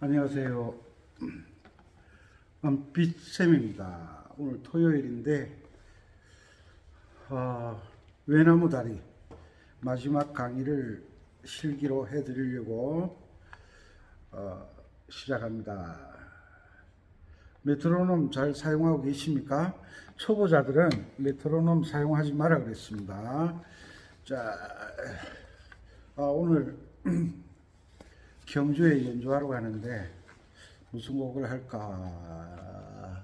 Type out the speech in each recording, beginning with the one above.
안녕하세요. 빛쌤입니다. 오늘 토요일인데 외나무다리 마지막 강의를 실기로 해드리려고 시작합니다. 메트로놈 잘 사용하고 계십니까? 초보자들은 메트로놈 사용하지 마라 그랬습니다. 자, 오늘 경주에 연주하러 가는데 무슨 곡을 할까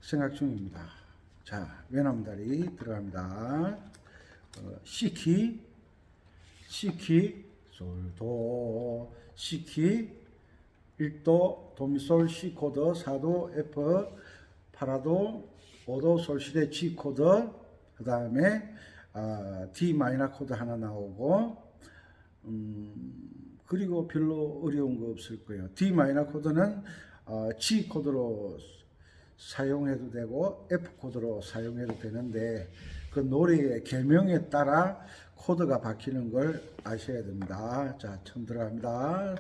생각 중입니다. 자, 외나무다리 들어갑니다. C키, 솔, 도, C키, 1도, 도미솔, C 코드, 4도, F, 8도, 5도, 솔시대, G 코드, 그 다음에 D 마이너 코드 하나 나오고, 그리고 별로 어려운 거 없을 거예요. D 마이너 코드는 G 코드로 사용해도 되고 F 코드로 사용해도 되는데 그 노래의 계명에 따라 코드가 바뀌는 걸 아셔야 됩니다. 자, 처음 들어갑니다.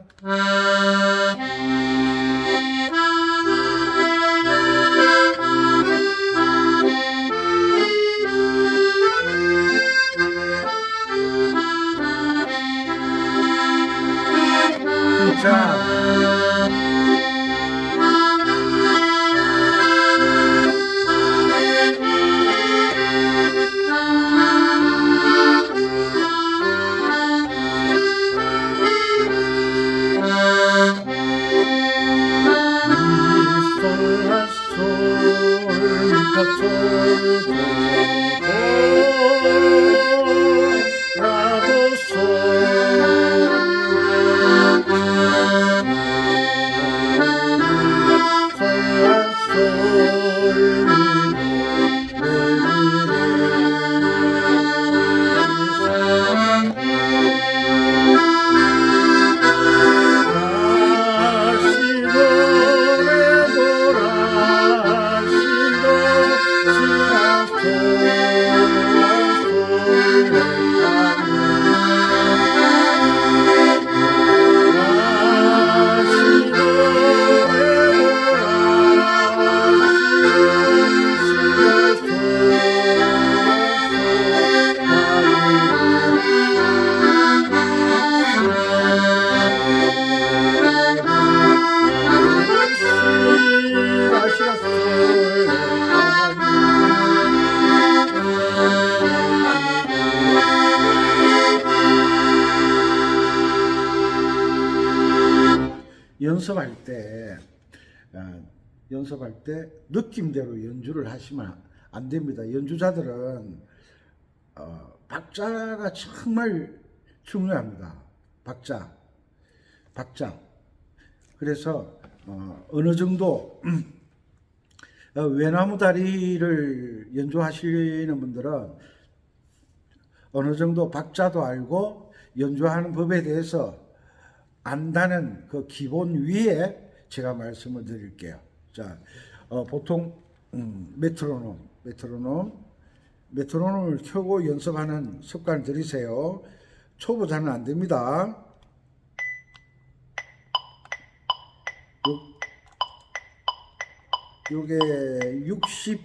연습할 때 느낌대로 연주를 하시면 안 됩니다. 연주자들은 박자가 정말 중요합니다. 박자. 그래서 어느 정도 외나무다리를 연주하시는 분들은 어느 정도 박자도 알고 연주하는 법에 대해서 안다는 그 기본 위에 제가 말씀을 드릴게요. 자, 보통 메트로놈을 켜고 연습하는 습관을 들이세요. 초보자는 안 됩니다. 요게 66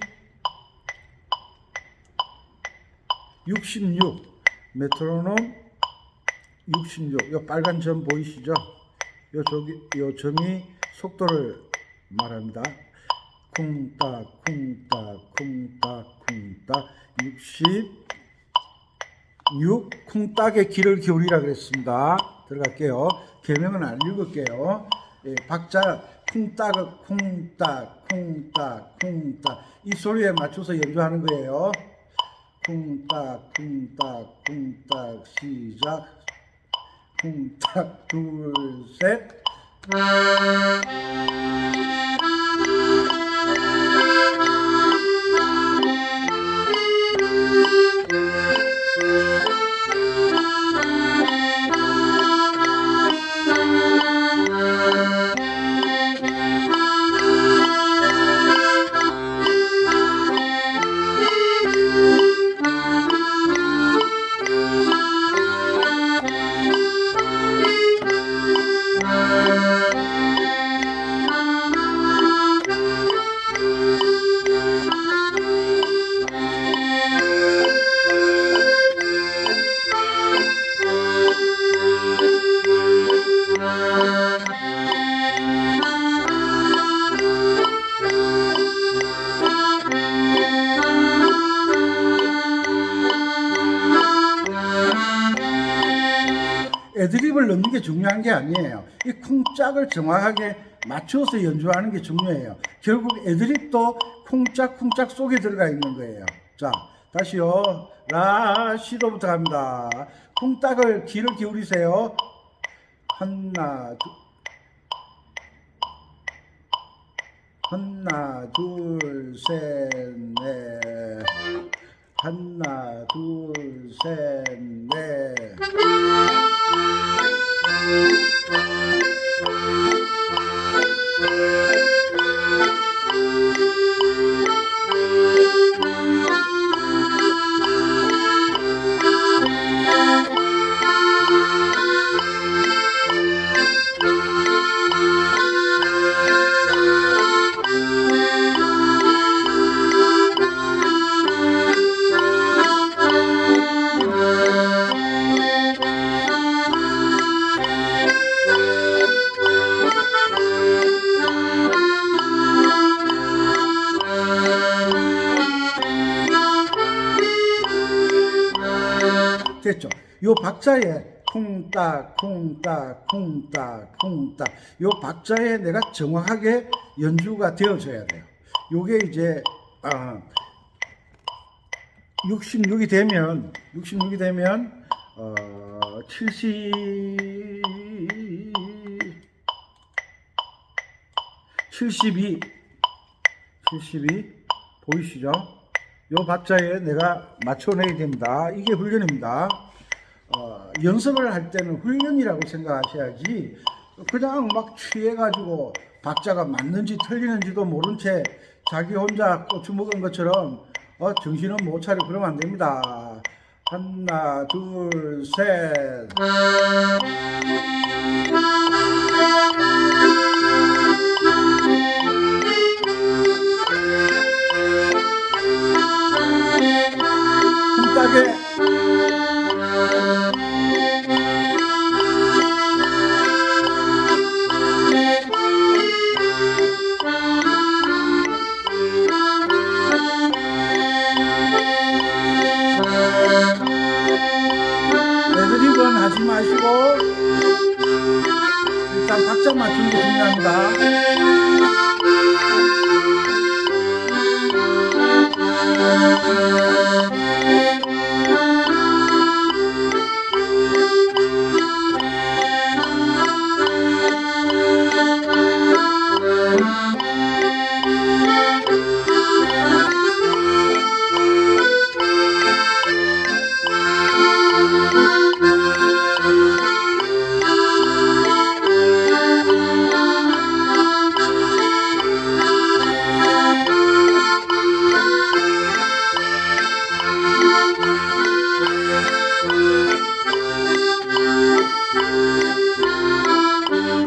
메트로놈 66. 요 빨간 점 보이시죠? 요 점이 속도를 말합니다. 쿵딱 66 쿵딱의 귀를 기울이라 그랬습니다. 들어갈게요. 계명은 안 읽을게요. 예, 박자 쿵딱 이 소리에 맞춰서 연주하는 거예요. 쿵딱 시작. 쿵딱 둘 셋. 애드립을 넣는 게 중요한 게 아니에요. 이 쿵짝을 정확하게 맞춰서 연주하는 게 중요해요. 결국 애드립도 쿵짝쿵짝 속에 들어가 있는 거예요. 자, 다시요. 라, 시도부터 갑니다. 쿵딱을 귀를 기울이세요. 하나, 둘, 셋, 넷. 하나, 둘, 셋, 넷. 됐죠? 요 박자에 쿵딱 쿵딱 쿵딱 쿵딱 요 박자에 내가 정확하게 연주가 되어져야 돼요. 요게 이제 66이 되면 72 보이시죠? 요 박자에 내가 맞춰내야 됩니다. 이게 훈련입니다. 연습을 할 때는 훈련이라고 생각하셔야지 그냥 막 취해가지고 박자가 맞는지 틀리는지도 모른 채 자기 혼자 고추 먹은 것처럼 정신은 못 차리고 그러면 안 됩니다. 하나, 둘, 셋. 쿵딱에 애드립은 하지 마시고 일단 박자 맞추는 게 중요합니다.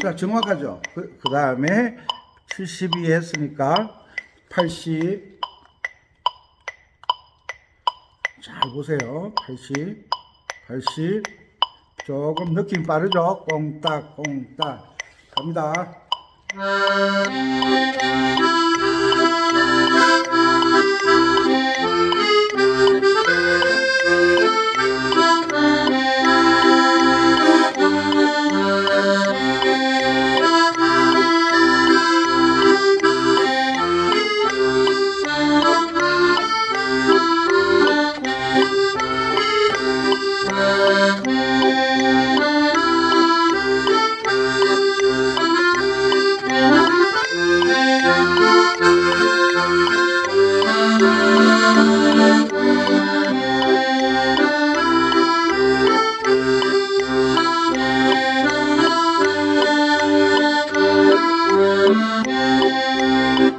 자, 정확하죠? 그 다음에 72 했으니까 80. 잘 보세요. 80 조금 느낌 빠르죠? 꽁딱 꽁딱 갑니다.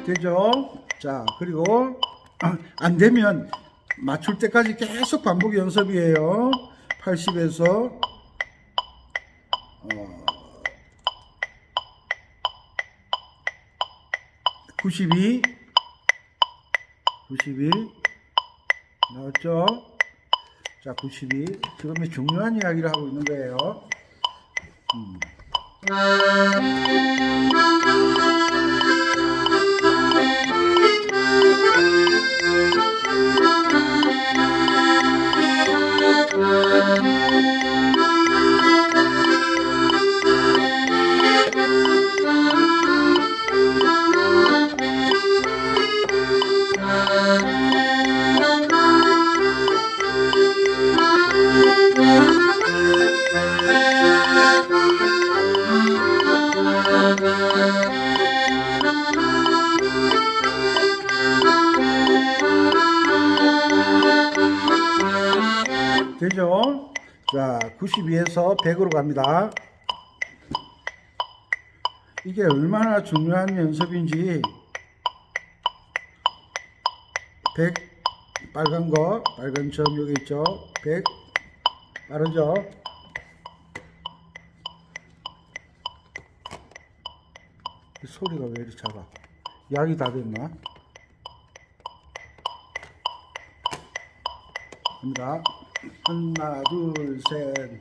되죠? 자, 그리고 안 되면 맞출 때까지 계속 반복 연습이에요. 80에서 92 나왔죠? 자, 92 지금 중요한 이야기를 하고 있는 거예요. 되죠? 자, 92에서 100으로 갑니다. 이게 얼마나 중요한 연습인지 100 빨간 거, 빨간 점 여기 있죠? 100 빠르죠? 소리가 왜 이렇게 작아? 약이 다 됐나? 갑니다. 하나, 둘, 셋.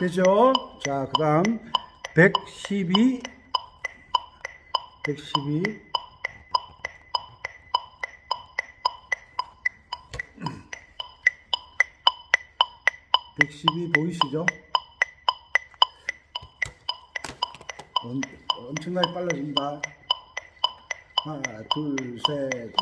되죠? 자, 그 다음 112 보이시죠? 엄청나게 빨라집니다. 하나, 둘, 셋.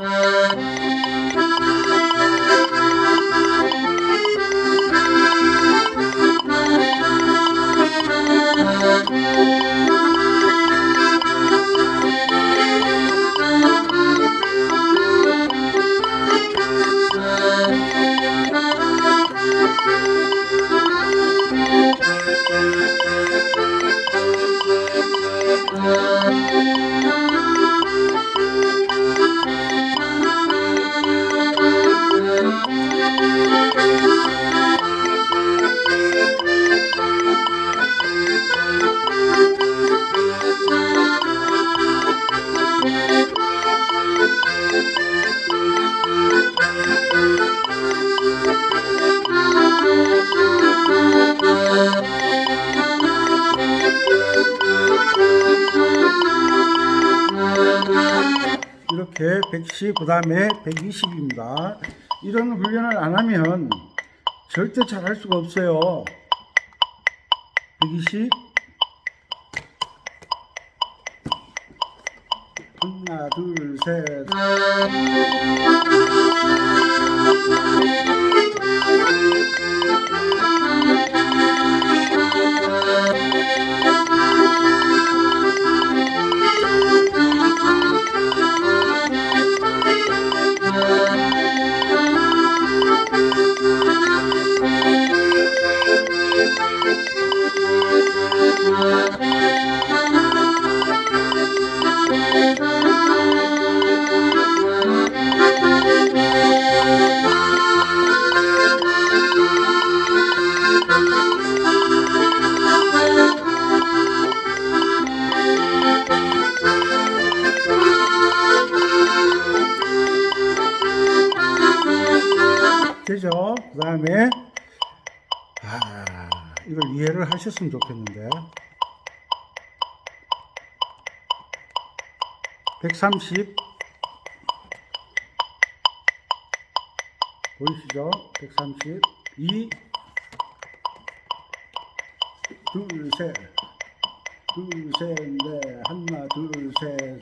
이렇게 110, 그 다음에 120입니다. 이런 훈련을 안 하면 절대 잘할 수가 없어요. 120. 하나, 둘, 셋. 되죠? 그 다음에 이걸 이해를 하셨으면 좋겠는데 130 보이시죠? 130 2 둘, 셋 둘, 셋, 넷 하나, 둘, 셋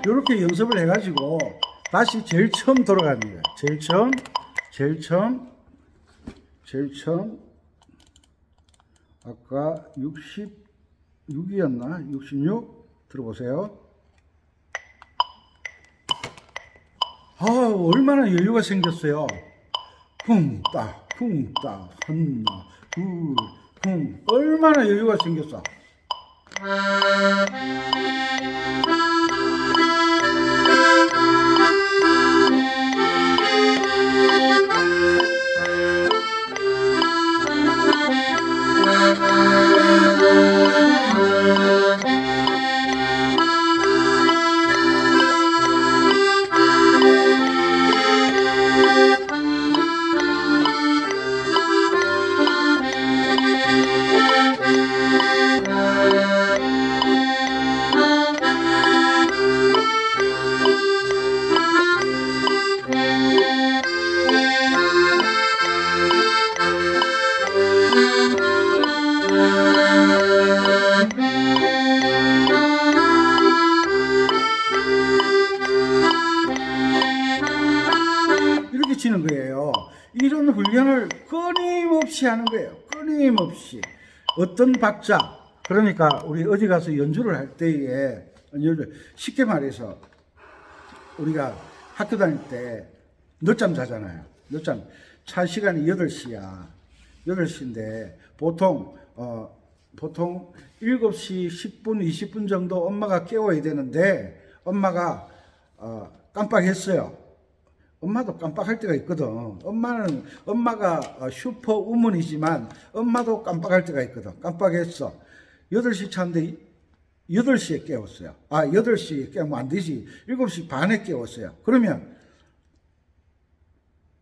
이렇게 연습을 해가지고 다시 제일 처음 돌아가는 거예요. 제일 처음 아까 66이었나? 66 들어보세요. 아, 얼마나 여유가 생겼어요. 쿵딱 쿵딱 하나 둘쿵 얼마나 여유가 생겼어. 이렇게 치는 거예요. 이런 훈련을 끊임없이 하는 거예요. 끊임없이. 어떤 박자, 그러니까 우리 어디 가서 연주를 할 때에, 쉽게 말해서 우리가 학교 다닐 때 늦잠 자잖아요. 늦잠. 차 시간이 8시야. 8시인데 보통 7시 10분, 20분 정도 엄마가 깨워야 되는데 엄마가 깜빡했어요. 엄마도 깜빡할 때가 있거든. 엄마가 슈퍼 우먼이지만 엄마도 깜빡할 때가 있거든. 깜빡했어. 8시 차인데 8시에 깨웠어요. 8시에 깨우면 안 되지. 7시 반에 깨웠어요. 그러면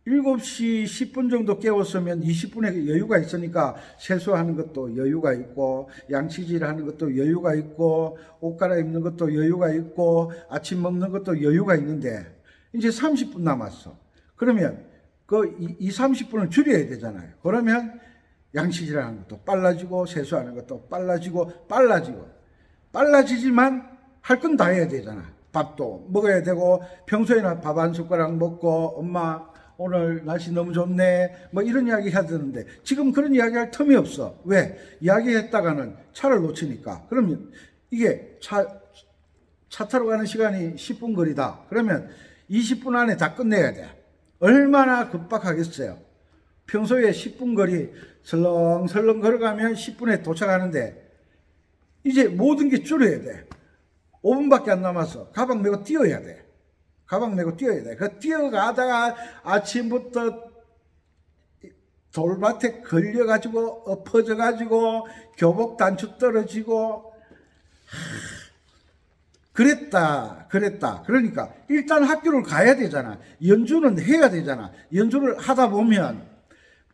7시 10분 정도 깨웠으면 20분의 여유가 있으니까 세수하는 것도 여유가 있고, 양치질 하는 것도 여유가 있고, 옷 갈아입는 것도 여유가 있고, 아침 먹는 것도 여유가 있는데, 이제 30분 남았어. 그러면 그 30분을 줄여야 되잖아요. 그러면 양치질 하는 것도 빨라지고, 세수하는 것도 빨라지지만 할 건 다 해야 되잖아. 밥도 먹어야 되고, 평소에는 밥 한 숟가락 먹고, 엄마 오늘 날씨 너무 좋네, 뭐 이런 이야기 해야 되는데 지금 그런 이야기 할 틈이 없어. 왜? 이야기했다가는 차를 놓치니까. 그러면 이게 차 타러 가는 시간이 10분 거리다. 그러면 20분 안에 다 끝내야 돼. 얼마나 급박하겠어요. 평소에 10분 거리 설렁설렁 걸어가면 10분에 도착하는데 이제 모든 게 줄여야 돼. 5분밖에 안 남았어. 가방 메고 뛰어야 돼. 그 뛰어가다가 아침부터 돌밭에 걸려가지고 엎어져가지고 교복 단추 떨어지고 그랬다. 그러니까 일단 학교를 가야 되잖아. 연주는 해야 되잖아. 연주를 하다 보면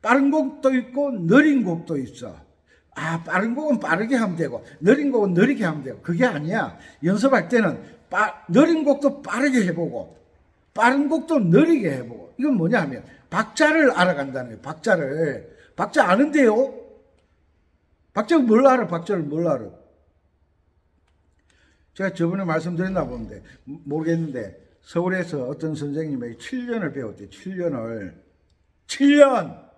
빠른 곡도 있고 느린 곡도 있어. 빠른 곡은 빠르게 하면 되고 느린 곡은 느리게 하면 되고. 그게 아니야. 연습할 때는 느린 곡도 빠르게 해보고 빠른 곡도 느리게 해보고. 이건 뭐냐 하면 박자를 알아간다는 거예요. 박자 아는데요. 박자를 뭘 알아. 제가 저번에 말씀드렸나 보는데 모르겠는데 서울에서 어떤 선생님이 7년을 배웠대요. 7년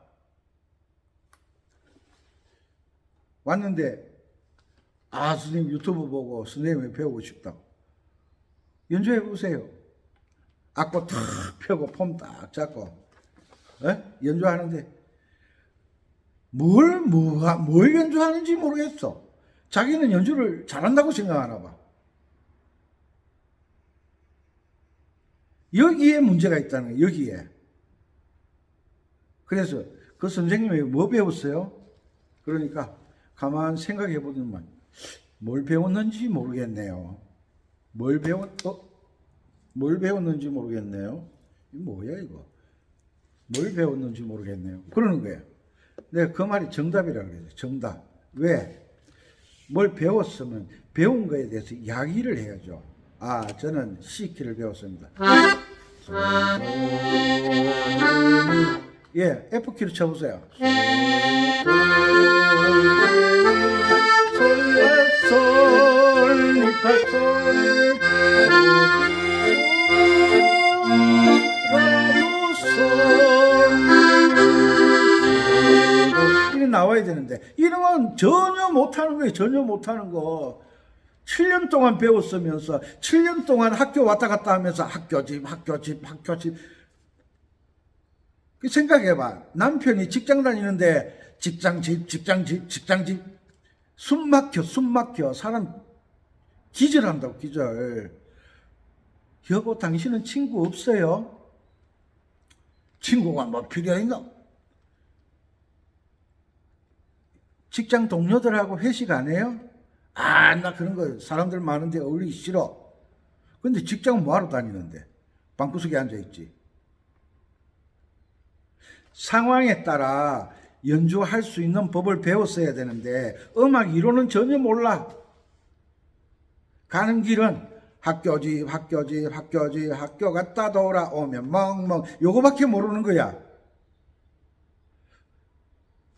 왔는데 선생님 유튜브 보고 선생님이 배우고 싶다고. 연주해 보세요. 악보 탁 펴고 폼 딱 잡고 연주하는데 뭘 연주하는지 모르겠어. 자기는 연주를 잘한다고 생각하나 봐. 여기에 문제가 있다는 거예요. 여기에. 그래서 그 선생님이 뭐 배웠어요? 그러니까 가만 생각해 보면 뭘 배웠는지 모르겠네요. 뭘 배웠는지 모르겠네요. 이거 뭐야 이거? 뭘 배웠는지 모르겠네요. 그러는 거예요. 내가 그 말이 정답이라고 그래요. 정답. 왜? 뭘 배웠으면 배운 거에 대해서 이야기를 해야죠. 저는 C키를 배웠습니다. F키를 쳐보세요. 솔, 미, 파, 솔, 라, 솔. 이게 나와야 되는데 이런 건 전혀 못하는 거예요. 전혀 못하는 거. 7년 동안 배웠으면서 7년 동안 학교 왔다 갔다 하면서 학교 집 생각해봐. 남편이 직장 다니는데 직장 집 숨 막혀 사람 기절한다고. 기절. 여보, 당신은 친구 없어요? 친구가 뭐 필요했나? 직장 동료들하고 회식 안 해요? 아, 나 그런 거 사람들 많은데 어울리기 싫어. 근데 직장은 뭐하러 다니는데? 방구석에 앉아있지. 상황에 따라 연주할 수 있는 법을 배웠어야 되는데 음악 이론은 전혀 몰라. 가는 길은 학교 갔다 돌아오면 멍멍 요거밖에 모르는 거야.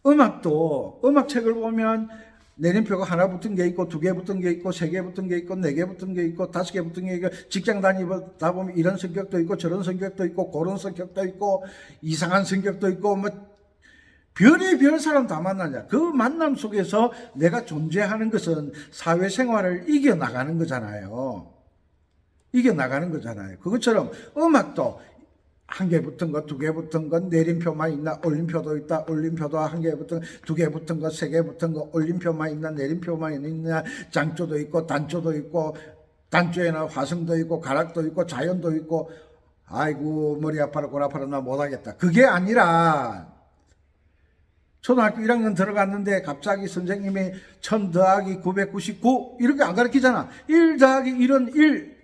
음악도 음악책을 보면 내림표가 하나 붙은 게 있고 2개 붙은 게 있고 3개 붙은 게 있고 4개 붙은 게 있고 5개 붙은 게 있고 직장 다니다 보면 이런 성격도 있고 저런 성격도 있고 그런 성격도 있고 이상한 성격도 있고 뭐 별의별 사람 다 만나냐. 그 만남 속에서 내가 존재하는 것은 사회생활을 이겨나가는 거잖아요. 이겨나가는 거잖아요. 그것처럼 음악도 1개 붙은 거, 2개 붙은 건 내림표만 있나, 올림표도 있다, 올림표도 1개 붙은 거, 2개 붙은 거, 3개 붙은 거, 올림표만 있나, 내림표만 있나, 장조도 있고, 단조도 있고, 단조에는 화성도 있고, 가락도 있고, 자연도 있고, 아이고, 머리 아파라, 골 아파라, 나 못하겠다. 그게 아니라, 초등학교 1학년 들어갔는데 갑자기 선생님이 1000 더하기 999 이렇게 안 가르치잖아. 1 더하기 1은 1.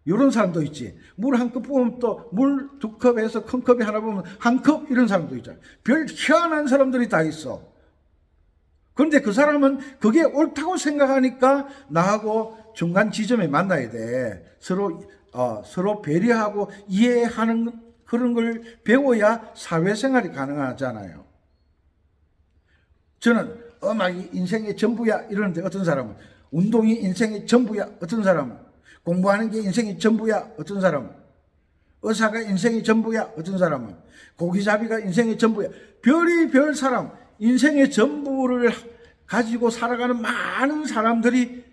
이런 사람도 있지. 물 1컵 부으면 또 물 2컵에서 큰 컵이 하나 부으면 1컵 이런 사람도 있잖아. 별 희한한 사람들이 다 있어. 그런데 그 사람은 그게 옳다고 생각하니까 나하고 중간 지점에 만나야 돼. 서로 배려하고 이해하는 그런 걸 배워야 사회생활이 가능하잖아요. 저는 음악이 인생의 전부야 이러는데 어떤 사람은 운동이 인생의 전부야, 어떤 사람은 공부하는 게 인생의 전부야, 어떤 사람은 의사가 인생의 전부야, 어떤 사람은 고기잡이가 인생의 전부야. 별의별 사람, 인생의 전부를 가지고 살아가는 많은 사람들이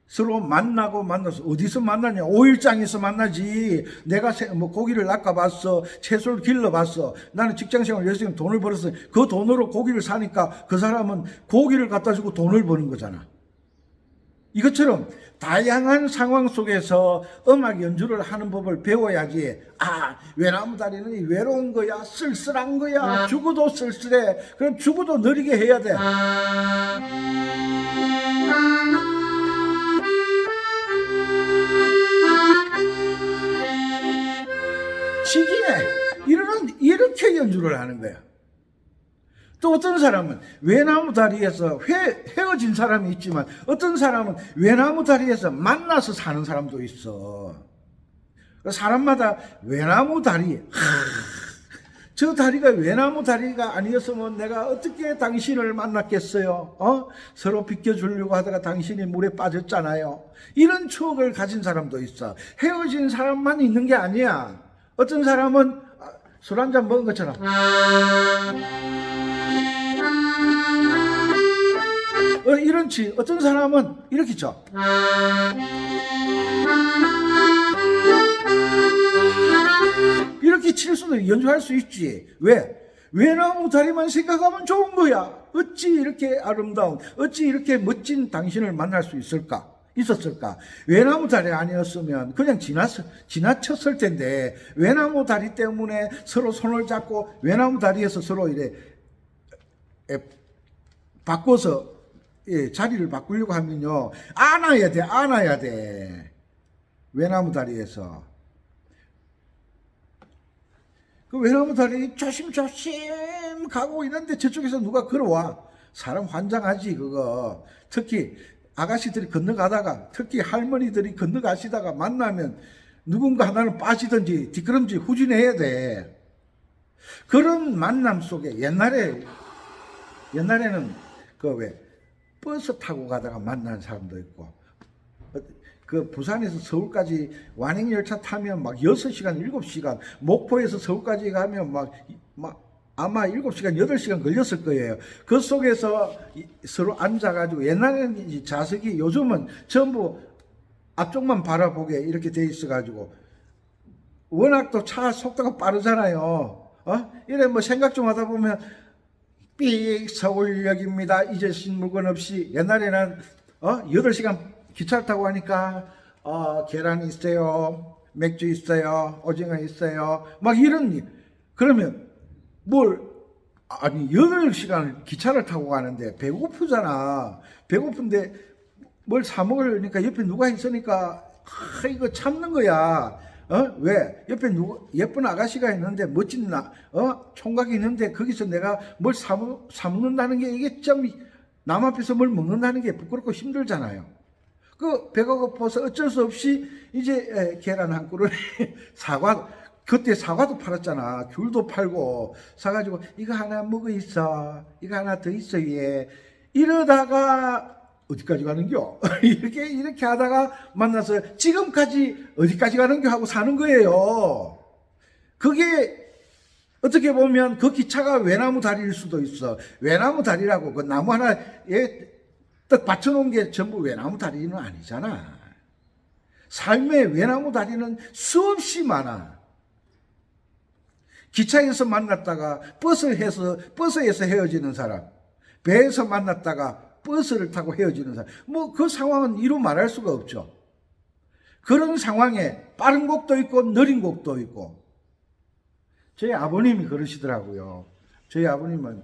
서로 만나서 어디서 만나냐? 5일장에서 만나지. 내가 뭐 고기를 낚아봤어, 채소를 길러봤어. 나는 직장생활 열심히 돈을 벌었어. 그 돈으로 고기를 사니까 그 사람은 고기를 갖다 주고 돈을 버는 거잖아. 이것처럼 다양한 상황 속에서 음악 연주를 하는 법을 배워야지. 아, 외나무다리는 외로운 거야, 쓸쓸한 거야, 죽어도 쓸쓸해. 그럼 죽어도 느리게 해야 돼. 지기네. 이렇게 연주를 하는 거야. 또 어떤 사람은 외나무 다리에서 헤어진 사람이 있지만 어떤 사람은 외나무 다리에서 만나서 사는 사람도 있어. 사람마다 외나무 다리, 저 다리가 외나무 다리가 아니었으면 내가 어떻게 당신을 만났겠어요? 서로 비켜주려고 하다가 당신이 물에 빠졌잖아요. 이런 추억을 가진 사람도 있어. 헤어진 사람만 있는 게 아니야. 어떤 사람은 술 한잔 먹은 것처럼 이런지, 어떤 사람은 이렇게 쳐. 이렇게 칠 수도 연주할 수 있지. 왜? 외나무 다리만 생각하면 좋은 거야. 어찌 이렇게 아름다운, 어찌 이렇게 멋진 당신을 만날 수 있었을까? 외나무 다리 아니었으면 그냥 지나쳤을 텐데, 외나무 다리 때문에 서로 손을 잡고 외나무 다리에서 서로 이래 바꿔서 자리를 바꾸려고 하면요, 안아야 돼. 외나무 다리에서. 그 외나무 다리 조심조심 가고 있는데 저쪽에서 누가 걸어와. 사람 환장하지, 그거. 특히 아가씨들이 건너가다가, 특히 할머니들이 건너가시다가 만나면 누군가 하나는 빠지든지 뒷걸음질 후진해야 돼. 그런 만남 속에 옛날에는 버스 타고 가다가 만난 사람도 있고, 그 부산에서 서울까지 완행열차 타면 막 6시간, 7시간, 목포에서 서울까지 가면 막 아마 7시간, 8시간 걸렸을 거예요. 그 속에서 서로 앉아가지고, 옛날에는 이 좌석이, 요즘은 전부 앞쪽만 바라보게 이렇게 돼 있어가지고, 워낙 또 차 속도가 빠르잖아요. 이래 뭐 생각 좀 하다 보면, 삑, 서울역입니다. 잊으신 물건 없이. 옛날에는, 8시간 기차를 타고 가니까, 계란 있어요. 맥주 있어요. 오징어 있어요. 막 이런, 그러면, 아니, 8시간을 기차를 타고 가는데 배고프잖아. 배고픈데 뭘 사먹으려니까 옆에 누가 있으니까, 이거 참는 거야. 왜? 옆에 예쁜 아가씨가 있는데, 멋진 총각이 있는데, 거기서 내가 뭘 사먹는다는 게 이게 좀, 남 앞에서 뭘 먹는다는 게 부끄럽고 힘들잖아요. 배가 고파서 어쩔 수 없이 이제 계란 한 그릇에 그때 사과도 팔았잖아. 귤도 팔고 사가지고 이거 하나 먹어 있어. 이거 하나 더 있어 얘. 이러다가 어디까지 가는겨? 이렇게 하다가 만나서 지금까지 어디까지 가는겨 하고 사는 거예요. 그게 어떻게 보면 그 기차가 외나무 다리일 수도 있어. 외나무 다리라고 그 나무 하나에 떡 받쳐놓은 게 전부 외나무 다리는 아니잖아. 삶의 외나무 다리는 수없이 많아. 기차에서 만났다가 버스에서 헤어지는 사람, 배에서 만났다가 버스를 타고 헤어지는 사람, 그 상황은 이루 말할 수가 없죠. 그런 상황에 빠른 곡도 있고 느린 곡도 있고. 저희 아버님이 그러시더라고요. 저희 아버님은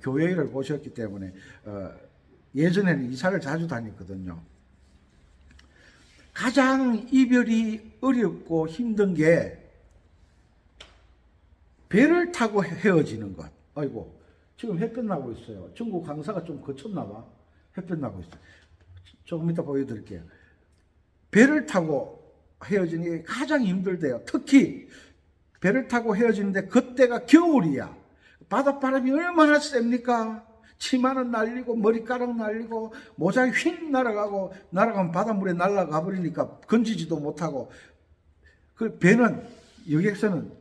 교회를 보셨기 때문에 예전에는 이사를 자주 다녔거든요. 가장 이별이 어렵고 힘든 게 배를 타고 헤어지는 것. 아이고, 지금 햇볕 나고 있어요. 중국 강사가 좀 거쳤나 봐. 햇볕 나고 있어요. 조금 이따 보여드릴게요. 배를 타고 헤어지는 게 가장 힘들대요. 특히 배를 타고 헤어지는데 그때가 겨울이야. 바닷바람이 얼마나 셉니까? 치마는 날리고 머리카락 날리고 모자에 휙 날아가면 바닷물에 날아가 버리니까 건지지도 못하고. 그 배는 여객선은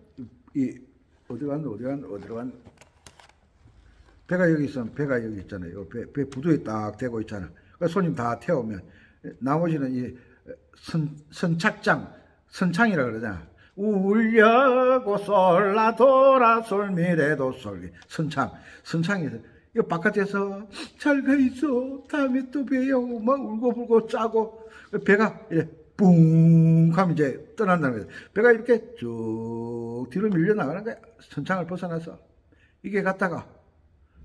어디 간 배가 여기 있으면 배가 여기 있잖아요. 배 부두에 딱 대고 있잖아. 그러니까 손님 다 태우면 나머지는 이 선창이라 그러잖아. 울려고 솔라돌아 솔미래도 솔기 선창에서 이 바깥에서 잘 가 있어 다음에 또 봬요 막 울고불고 짜고 배가 이래 뿡 하면 이제 떠난다는 거예요. 배가 이렇게 쭉 뒤로 밀려 나가는 거야. 선창을 벗어나서 이게 갔다가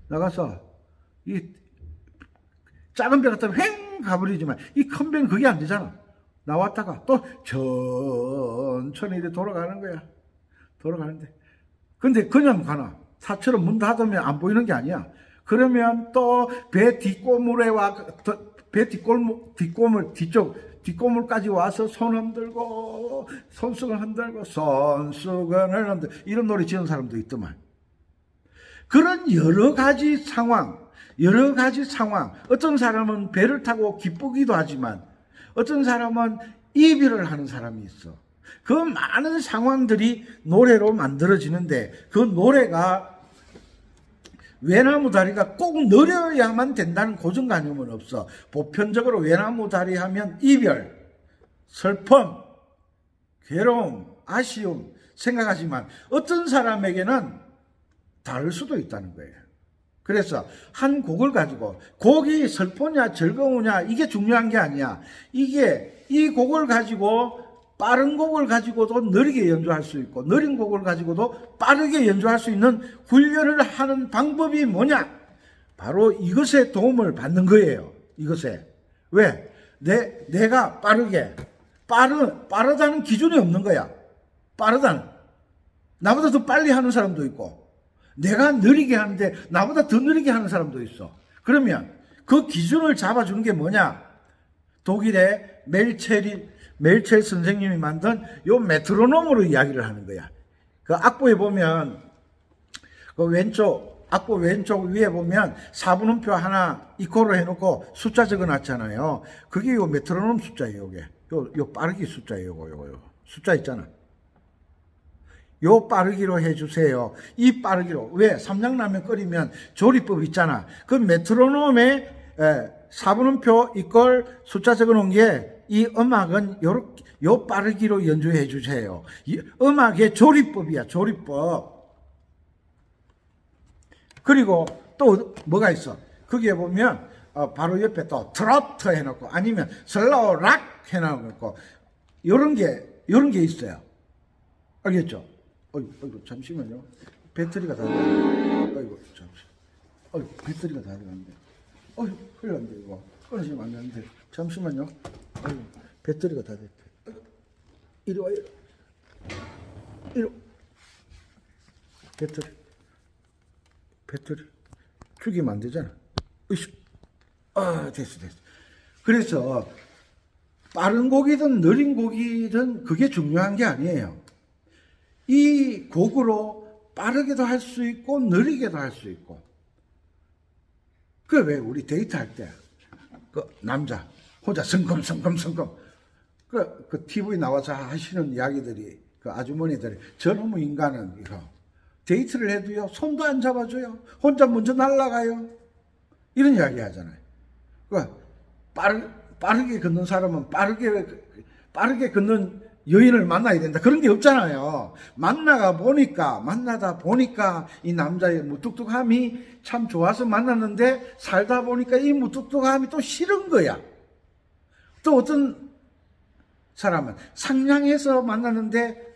나가서 이 작은 배 같으면 횡 가버리지만 이 큰 배는 그게 안 되잖아. 나왔다가 또 천천히 이렇게 돌아가는 거야. 돌아가는데 근데 그냥 가나? 사처럼 문 닫으면 안 보이는 게 아니야. 그러면 또 배 뒷고물에 배 뒷고물 뒷고물까지 와서 손 흔들고 손수건 흔들고 손수건을 흔들고 이런 노래 지은 사람도 있더만. 그런 여러 가지 상황 어떤 사람은 배를 타고 기쁘기도 하지만 어떤 사람은 이별을 하는 사람이 있어. 그 많은 상황들이 노래로 만들어지는데 그 노래가 외나무 다리가 꼭 느려야만 된다는 고정관념은 없어. 보편적으로 외나무 다리 하면 이별, 슬픔, 괴로움, 아쉬움 생각하지만 어떤 사람에게는 다를 수도 있다는 거예요. 그래서 한 곡을 가지고 곡이 슬프냐 즐거우냐 이게 중요한 게 아니야. 이 곡을 가지고 빠른 곡을 가지고도 느리게 연주할 수 있고 느린 곡을 가지고도 빠르게 연주할 수 있는 훈련을 하는 방법이 뭐냐? 바로 이것에 도움을 받는 거예요. 이것에. 왜? 내가 빠르다는 기준이 없는 거야. 빠르다는. 나보다 더 빨리 하는 사람도 있고 내가 느리게 하는데 나보다 더 느리게 하는 사람도 있어. 그러면 그 기준을 잡아주는 게 뭐냐? 독일의 멜첼 선생님이 만든 요 메트로놈으로 이야기를 하는 거야. 그 악보에 보면 그 악보 왼쪽 위에 보면 4분음표 하나 이코로 해놓고 숫자 적어놨잖아요. 그게 요 메트로놈 숫자예요. 요게 요 빠르기 숫자예요. 요거 숫자 있잖아. 요 빠르기로 해주세요. 이 빠르기로. 왜? 삼양라면 끓이면 조리법 있잖아. 그 메트로놈에 4분음표 이걸 숫자 적어 놓은 게 이 음악은 요렇게, 요 빠르기로 연주해 주세요. 이 음악의 조리법이야, 조리법. 그리고 또 뭐가 있어? 거기에 보면 바로 옆에 또 트로트 해놓고 아니면 슬로우 락 해놓고 요런 게 있어요. 알겠죠? 어이구, 잠시만요. 배터리가 다 돼가는데. 어이구, 잠시. 어이구, 배터리가 다 돼가는데. 어이구, 큰일 났네, 이거. 끊어지면 안 되는데. 잠시만요. 어이구, 배터리가 다 됐대. 이리 와요. 이리 와. 배터리. 죽이면 안 되잖아. 으쌰. 됐어. 그래서, 빠른 곡이든 느린 곡이든 그게 중요한 게 아니에요. 이 곡으로 빠르게도 할 수 있고 느리게도 할 수 있고. 그 왜 우리 데이트할 때 그 남자 혼자 성금 그 TV 나와서 하시는 이야기들이 그 아주머니들이 저놈의 인간은 이거 데이트를 해도요 손도 안 잡아줘요. 혼자 먼저 날아가요. 이런 이야기 하잖아요. 그 빠르게 걷는 사람은 빠르게 걷는 여인을 만나야 된다. 그런 게 없잖아요. 만나다 보니까 이 남자의 무뚝뚝함이 참 좋아서 만났는데 살다 보니까 이 무뚝뚝함이 또 싫은 거야. 또 어떤 사람은 상냥해서 만났는데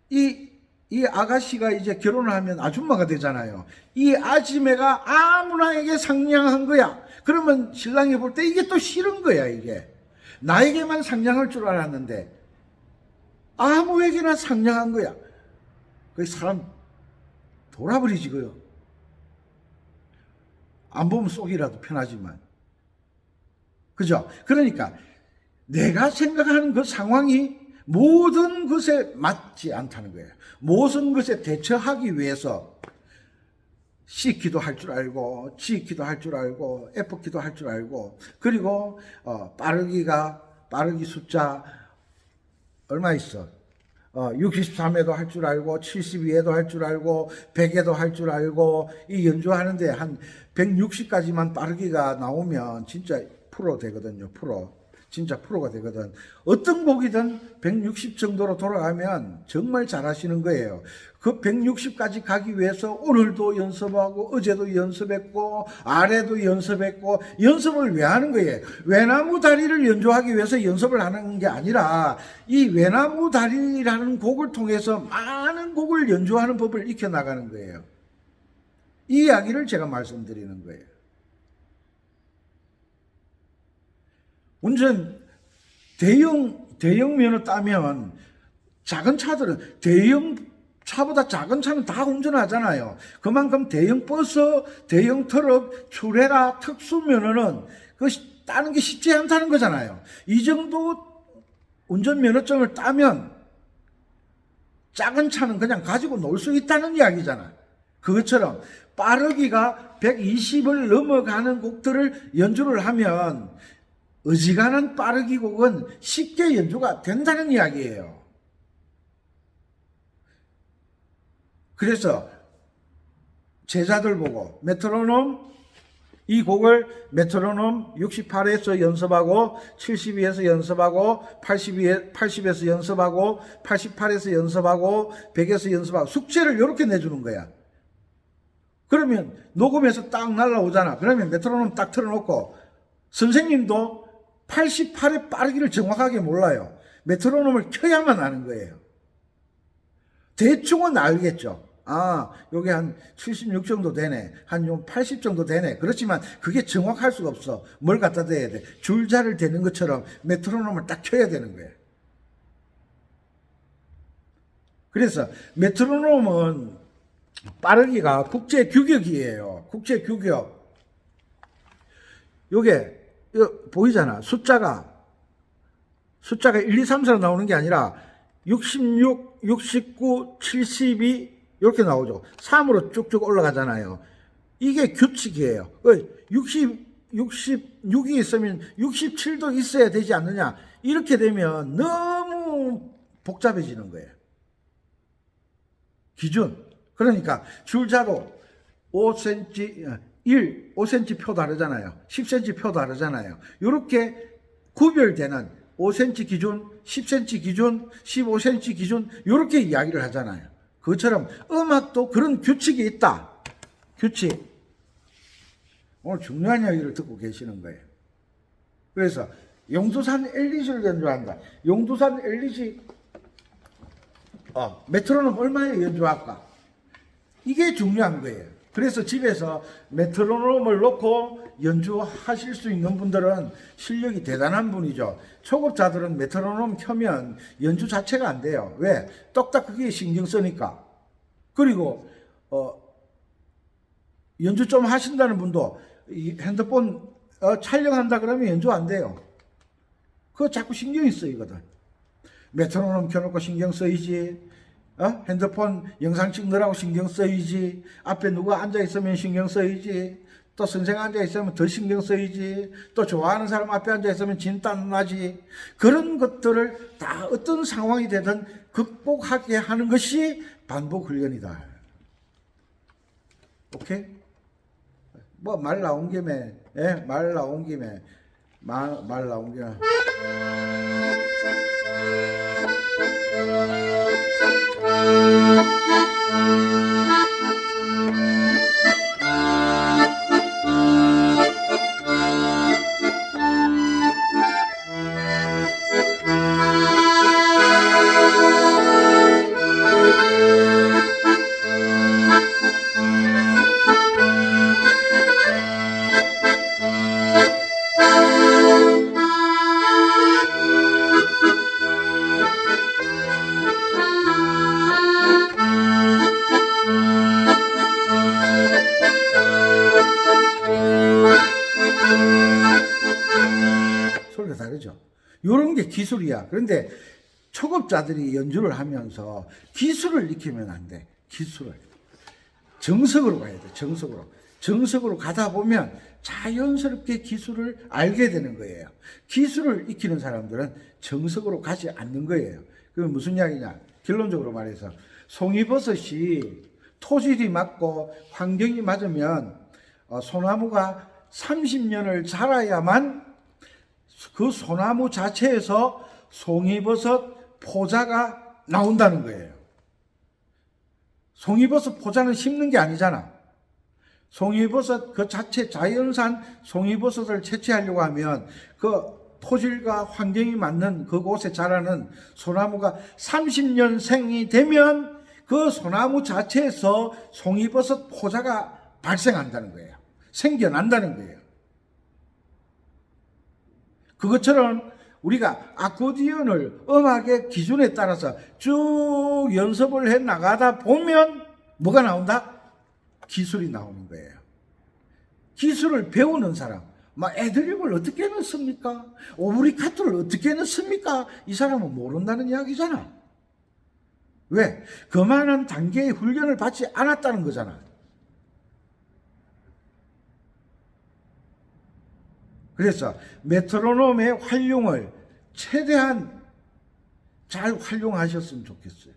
이 아가씨가 이제 결혼을 하면 아줌마가 되잖아요. 이 아지매가 아무나에게 상냥한 거야. 그러면 신랑이 볼 때 이게 또 싫은 거야, 이게. 나에게만 상냥할 줄 알았는데 아무에게나 상냥한 거야. 그 사람 돌아버리지, 그요. 안 보면 쏙이라도 편하지만. 그죠? 그러니까 내가 생각하는 그 상황이 모든 것에 맞지 않다는 거예요. 모든 것에 대처하기 위해서 C키도 할 줄 알고 G키도 할 줄 알고 F키도 할 줄 알고 그리고 빠르기 숫자 얼마 있어? 63에도 할 줄 알고 72에도 할 줄 알고 100에도 할 줄 알고 이 연주하는데 한 160까지만 빠르기가 나오면 진짜 프로 되거든요. 진짜 프로가 되거든. 어떤 곡이든 160 정도로 돌아가면 정말 잘하시는 거예요. 그 160까지 가기 위해서 오늘도 연습하고 어제도 연습했고 아래도 연습했고 연습을 왜 하는 거예요? 외나무 다리를 연주하기 위해서 연습을 하는 게 아니라 이 외나무 다리라는 곡을 통해서 많은 곡을 연주하는 법을 익혀나가는 거예요. 이 이야기를 제가 말씀드리는 거예요. 운전 대형 면허 따면 작은 차들은 대형 차보다 작은 차는 다 운전하잖아요. 그만큼 대형 버스, 대형 트럭, 트레라, 특수 면허는 그 따는 게 쉽지 않다는 거잖아요. 이 정도 운전 면허증을 따면 작은 차는 그냥 가지고 놀 수 있다는 이야기잖아. 그것처럼 빠르기가 120을 넘어가는 곡들을 연주를 하면 어지간한 빠르기 곡은 쉽게 연주가 된다는 이야기예요. 그래서 제자들 보고 메트로놈 이 곡을 메트로놈 68에서 연습하고 72에서 연습하고 80에서 연습하고 88에서 연습하고 100에서 연습하고 숙제를 이렇게 내주는 거야. 그러면 녹음해서 딱 날라오잖아. 그러면 메트로놈 딱 틀어놓고 선생님도 88의 빠르기를 정확하게 몰라요. 메트로놈을 켜야만 아는 거예요. 대충은 알겠죠. 여기 한 76 정도 되네. 한 80 정도 되네. 그렇지만 그게 정확할 수가 없어. 뭘 갖다 대야 돼? 줄자를 대는 것처럼 메트로놈을 딱 켜야 되는 거예요. 그래서 메트로놈은 빠르기가 국제 규격이에요. 국제 규격. 요게 이거 보이잖아. 숫자가 1, 2, 3, 4로 나오는 게 아니라 66, 69, 72 이렇게 나오죠. 3으로 쭉쭉 올라가잖아요. 이게 규칙이에요. 66이 있으면 67도 있어야 되지 않느냐. 이렇게 되면 너무 복잡해지는 거예요. 기준. 그러니까 줄자로 5cm, 5cm 표 다르잖아요. 10cm 표 다르잖아요. 이렇게 구별되는 5cm 기준, 10cm 기준, 15cm 기준 이렇게 이야기를 하잖아요. 그것처럼 음악도 그런 규칙이 있다. 규칙. 오늘 중요한 이야기를 듣고 계시는 거예요. 그래서 용두산 엘리시를 연주한다. 용두산 엘리시 메트로놈 얼마에 연주할까? 이게 중요한 거예요. 그래서 집에서 메트로놈을 놓고 연주하실 수 있는 분들은 실력이 대단한 분이죠. 초급자들은 메트로놈 켜면 연주 자체가 안 돼요. 왜? 똑딱 그게 신경 쓰니까. 그리고 연주 좀 하신다는 분도 이 핸드폰 촬영한다 그러면 연주 안 돼요. 그거 자꾸 신경이 쓰이거든. 메트로놈 켜놓고 신경 쓰이지. 핸드폰 영상 찍느라고 신경 쓰이지. 앞에 누가 앉아있으면 신경 쓰이지. 또 선생 앉아있으면 더 신경 쓰이지. 또 좋아하는 사람 앞에 앉아있으면 진땀 나지. 그런 것들을 다 어떤 상황이 되든 극복하게 하는 것이 반복 훈련이다. 오케이? 뭐 말 나온 김에 말 나온 김에 소리가 다르죠. 이런 게 기술이야. 그런데 초급자들이 연주를 하면서 기술을 익히면 안 돼. 기술을. 정석으로 가야 돼. 정석으로. 정석으로 가다 보면 자연스럽게 기술을 알게 되는 거예요. 기술을 익히는 사람들은 정석으로 가지 않는 거예요. 그게 무슨 이야기냐? 결론적으로 말해서 송이버섯이 토질이 맞고 환경이 맞으면 소나무가 30년을 자라야만 그 소나무 자체에서 송이버섯 포자가 나온다는 거예요. 송이버섯 포자는 심는 게 아니잖아. 송이버섯 그 자체 자연산 송이버섯을 채취하려고 하면 그 토질과 환경이 맞는 그곳에 자라는 소나무가 30년 생이 되면 그 소나무 자체에서 송이버섯 포자가 발생한다는 거예요. 생겨난다는 거예요. 그것처럼 우리가 아코디언을 음악의 기준에 따라서 쭉 연습을 해 나가다 보면 뭐가 나온다? 기술이 나오는 거예요. 기술을 배우는 사람, 막 애드립을 어떻게 넣습니까? 오브리카토를 어떻게 넣습니까? 이 사람은 모른다는 이야기잖아. 왜? 그만한 단계의 훈련을 받지 않았다는 거잖아. 그래서 메트로놈의 활용을 최대한 잘 활용하셨으면 좋겠어요.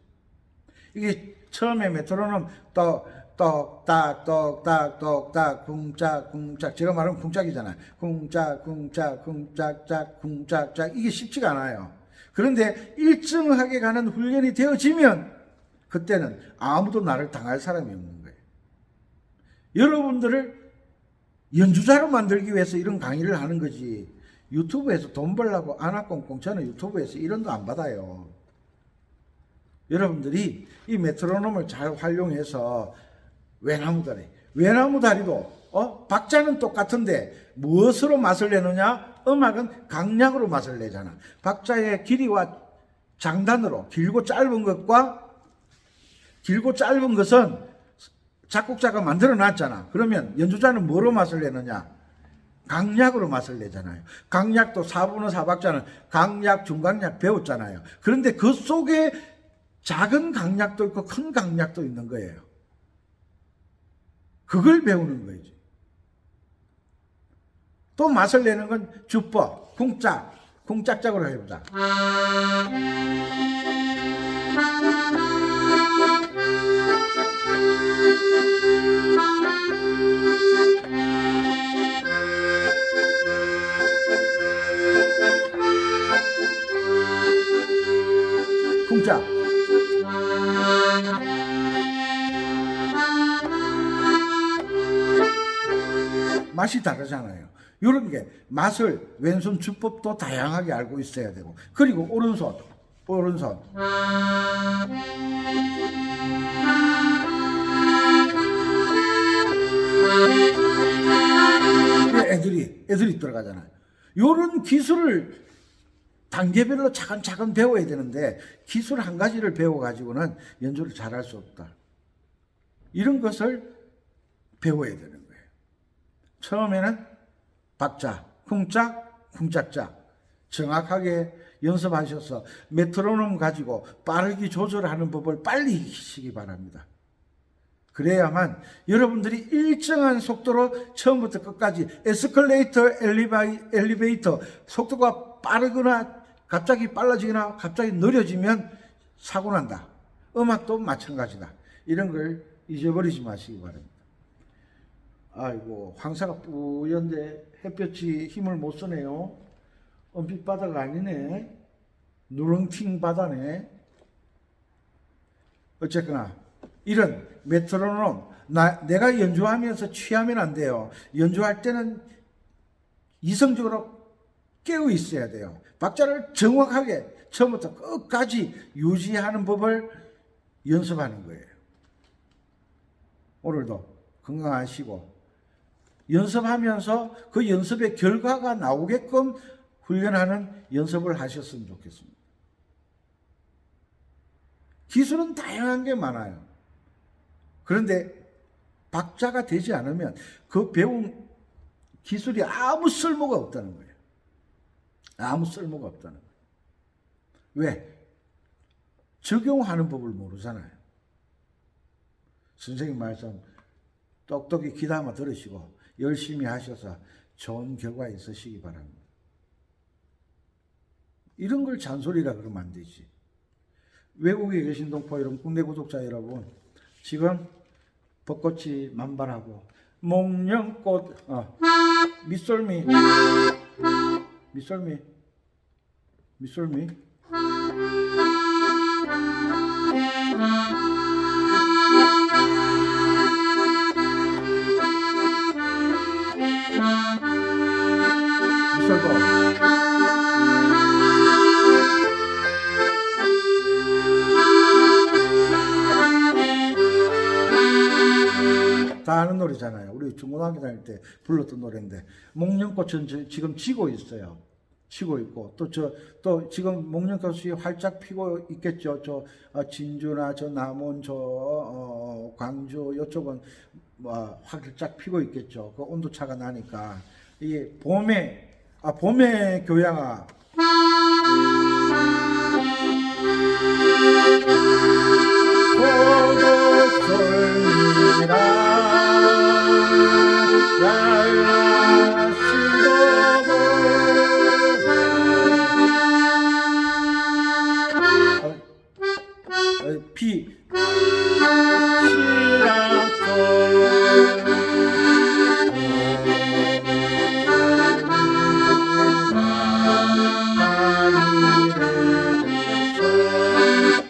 이게 처음에 메트로놈 똑딱 똑딱 똑딱 쿵짝 쿵짝, 제가 말하면 쿵짝이잖아요. 쿵짝 쿵짝 쿵짝짝 쿵짝짝, 이게 쉽지가 않아요. 그런데 일정하게 가는 훈련이 되어지면 그때는 아무도 나를 당할 사람이 없는 거예요. 여러분들을 연주자로 만들기 위해서 이런 강의를 하는 거지, 유튜브에서 돈 벌려고 안아꽁꽁 저는 유튜브에서 이런 거 안 받아요. 여러분들이 이 메트로놈을 잘 활용해서 외나무다리도 박자는 똑같은데 무엇으로 맛을 내느냐? 음악은 강약으로 맛을 내잖아. 박자의 길이와 장단으로 길고 짧은 것과, 길고 짧은 것은 작곡자가 만들어 놨잖아. 그러면 연주자는 뭐로 맛을 내느냐? 강약으로 맛을 내잖아요. 강약도 4분의 4박자는 강약, 중강약 배웠잖아요. 그런데 그 속에 작은 강약도 있고 큰 강약도 있는 거예요. 그걸 배우는 거지. 또 맛을 내는 건 주법, 쿵짝, 쿵짝짝으로 해보자. 맛이 다르잖아요. 이런 게 맛을 왼손 주법도 다양하게 알고 있어야 되고, 그리고 오른손 애들이 들어가잖아요. 이런 기술을 단계별로 차근차근 배워야 되는데, 기술 한 가지를 배워가지고는 연주를 잘할 수 없다. 이런 것을 배워야 되는 거예요. 처음에는 박자, 쿵짝, 쿵짝짝 정확하게 연습하셔서 메트로놈 가지고 빠르게 조절하는 법을 빨리 익히시기 바랍니다. 그래야만 여러분들이 일정한 속도로 처음부터 끝까지 에스컬레이터, 엘리베이터 속도가 빠르거나 갑자기 빨라지거나 갑자기 느려지면 사고 난다. 음악도 마찬가지다. 이런 걸 잊어버리지 마시기 바랍니다. 아이고, 황사가 뿌연데 햇볕이 힘을 못 쓰네요. 은빛 바다가 아니네. 누렁팅 바다네. 어쨌거나 이런 메트로놈, 내가 연주하면서 취하면 안 돼요. 연주할 때는 이성적으로 깨어 있어야 돼요. 박자를 정확하게 처음부터 끝까지 유지하는 법을 연습하는 거예요. 오늘도 건강하시고 연습하면서 그 연습의 결과가 나오게끔 훈련하는 연습을 하셨으면 좋겠습니다. 기술은 다양한 게 많아요. 그런데 박자가 되지 않으면 그 배운 기술이 아무 쓸모가 없다는 거예요. 아무 쓸모가 없다는 거예요. 왜? 적용하는 법을 모르잖아요. 선생님 말씀 똑똑히 귀담아 들으시고 열심히 하셔서 좋은 결과 있으시기 바랍니다. 이런 걸 잔소리라 그러면 안 되지. 외국에 계신 동포 여러분, 국내 구독자 여러분, 지금 벚꽃이 만발하고 목련꽃, 미솔미 다 아는 노래잖아요. 우리 중고등학교 다닐 때 불렀던 노래인데, 목련꽃은 지금 지고 있어요. 치고 있고, 또 지금 목련꽃이 활짝 피고 있겠죠. 진주나 남원, 광주 이쪽은 활짝 피고 있겠죠. 그 온도차가 나니까. 이게 봄의 교양아.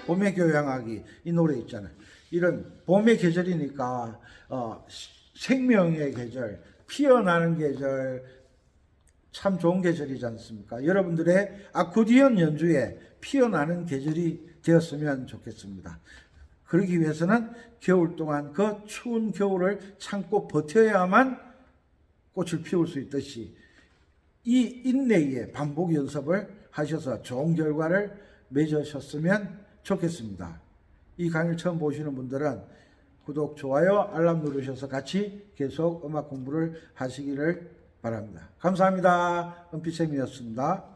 봄의 교양하기, 이 노래 있잖아요. 이런 봄의 계절이니까 생명의 계절, 피어나는 계절, 참 좋은 계절이지 않습니까? 여러분들의 아코디언 연주에 피어나는 계절이 되었으면 좋겠습니다. 그러기 위해서는 겨울 동안 그 추운 겨울을 참고 버텨야만 꽃을 피울 수 있듯이 이 인내의 반복 연습을 하셔서 좋은 결과를 맺으셨으면 좋겠습니다. 이 강의를 처음 보시는 분들은 구독, 좋아요, 알람 누르셔서 같이 계속 음악 공부를 하시기를 바랍니다. 감사합니다. 은빛쌤이었습니다.